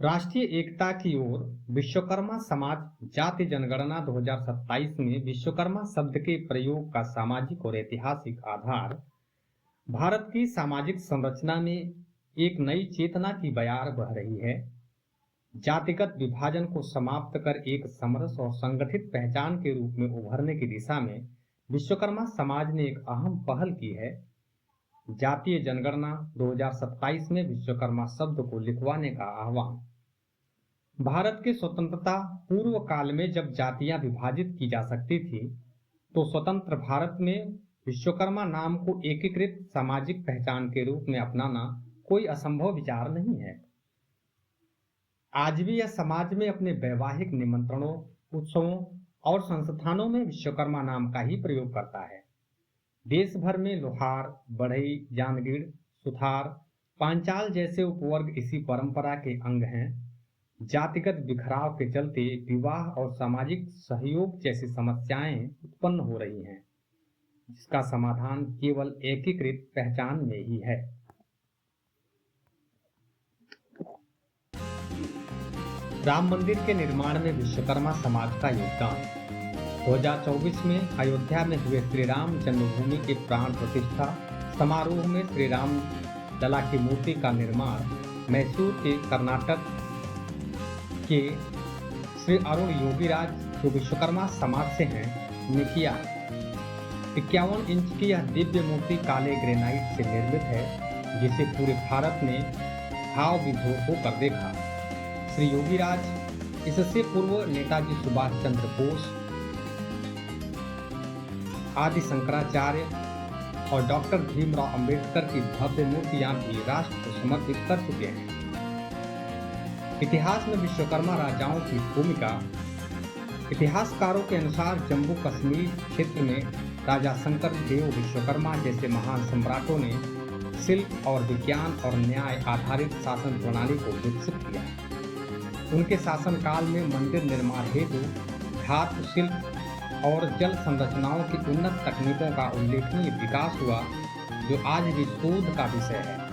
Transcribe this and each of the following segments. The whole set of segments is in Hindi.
राष्ट्रीय एकता की ओर विश्वकर्मा समाज जाति जनगणना 2027 में विश्वकर्मा शब्द के प्रयोग का सामाजिक और ऐतिहासिक आधार भारत की सामाजिक संरचना में एक नई चेतना की बयार बह रही है। जातिगत विभाजन को समाप्त कर एक समरस और संगठित पहचान के रूप में उभरने की दिशा में विश्वकर्मा समाज ने एक अहम पहल की है। जातीय जनगणना 2027 में विश्वकर्मा शब्द को लिखवाने का आह्वान। भारत के स्वतंत्रता पूर्व काल में जब जातियां विभाजित की जा सकती थी, तो स्वतंत्र भारत में विश्वकर्मा नाम को एकीकृत सामाजिक पहचान के रूप में अपनाना कोई असंभव विचार नहीं है। आज भी यह समाज में अपने वैवाहिक निमंत्रणों, उत्सवों और संस्थानों में विश्वकर्मा नाम का ही प्रयोग करता है। देश भर में लोहार, बढ़ई, जांगीड़, सुथार, पांचाल जैसे उपवर्ग इसी परंपरा के अंग हैं। जातिगत बिखराव के चलते विवाह और सामाजिक सहयोग जैसी समस्याएं उत्पन्न हो रही हैं, जिसका समाधान केवल एकीकृत पहचान में ही है। राम मंदिर के निर्माण में विश्वकर्मा समाज का योगदान। 2024 में अयोध्या में हुए श्री राम जन्मभूमि के प्राण प्रतिष्ठा समारोह में श्री राम लला की मूर्ति का निर्माण मैसूर के कर्नाटक के श्री अरुण योगीराज, जो विश्वकर्मा समाज से हैं, ने किया। 51 इंच की यह दिव्य मूर्ति काले ग्रेनाइट से निर्मित है, जिसे पूरे भारत ने भाव विभोर होकर देखा। श्री योगीराज इससे पूर्व नेताजी सुभाष चंद्र बोस, आदि शंकराचार्य और डॉक्टर भीमराव अंबेडकर की भव्य मूर्तियां भी राष्ट्र को समर्पित कर चुके हैं। इतिहास में विश्वकर्मा राजाओं की भूमिका। इतिहासकारों के अनुसार जम्मू कश्मीर क्षेत्र में राजा शंकर देव विश्वकर्मा जैसे महान सम्राटों ने शिल्प और विज्ञान और न्याय आधारित शासन प्रणाली को विकसित किया। उनके शासनकाल में मंदिर निर्माण हेतु धातु शिल्प और जल संरचनाओं की उन्नत तकनीकों का उल्लेखनीय विकास हुआ, जो आज भी शोध का विषय है।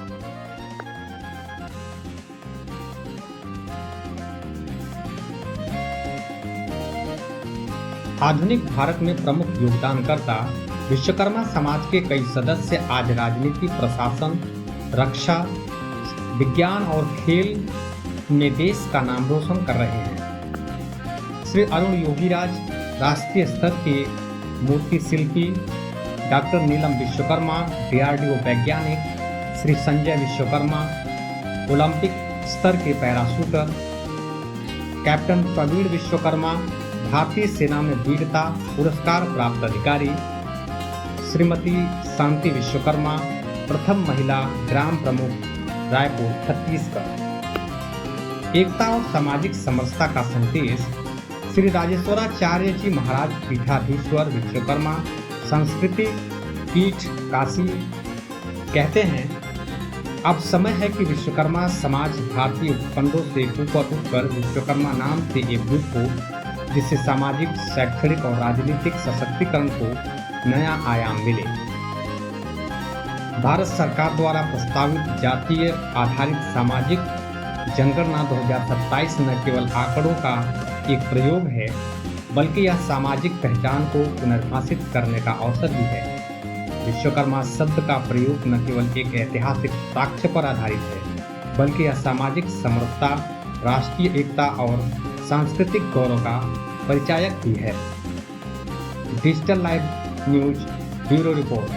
आधुनिक भारत में प्रमुख योगदानकर्ता विश्वकर्मा समाज के कई सदस्य आज राजनीति, प्रशासन, रक्षा, विज्ञान और खेल में देश का नाम रोशन कर रहे हैं। श्री अरुण योगीराज राष्ट्रीय स्तर के मूर्ति शिल्पी, डॉक्टर नीलम विश्वकर्मा DRDO वैज्ञानिक, श्री संजय विश्वकर्मा ओलंपिक स्तर के पैराशूटर, कैप्टन प्रवीण विश्वकर्मा भारतीय सेना में वीरता पुरस्कार प्राप्त अधिकारी, श्रीमती शांति विश्वकर्मा प्रथम महिला ग्राम प्रमुख रायपुर छत्तीसगढ़। एकता और सामाजिक समरसता का संदेश। श्री राजेश्वराचार्य जी महाराज पीठाधीश्वर विश्वकर्मा संस्कृति पीठ काशी कहते हैं, अब समय है कि विश्वकर्मा समाज भारतीय उपखंडों से ऊपर उठकर विश्वकर्मा नाम से एकजुट हो, जिससे सामाजिक, शैक्षणिक और राजनीतिक सशक्तिकरण को नया आयाम मिले। भारत सरकार द्वारा प्रस्तावित जातीय आधारित सामाजिक जनगणना 2027 न केवल आंकड़ों का एक प्रयोग है, बल्कि यह सामाजिक पहचान को पुनर्भाषित करने का अवसर भी है। विश्वकर्मा शब्द का प्रयोग न केवल एक ऐतिहासिक साक्ष्य पर आधारित है, बल्कि यह सामाजिक समरसता, राष्ट्रीय एकता और सांस्कृतिक गौरव का परिचायक भी है। Digital live news bureau report.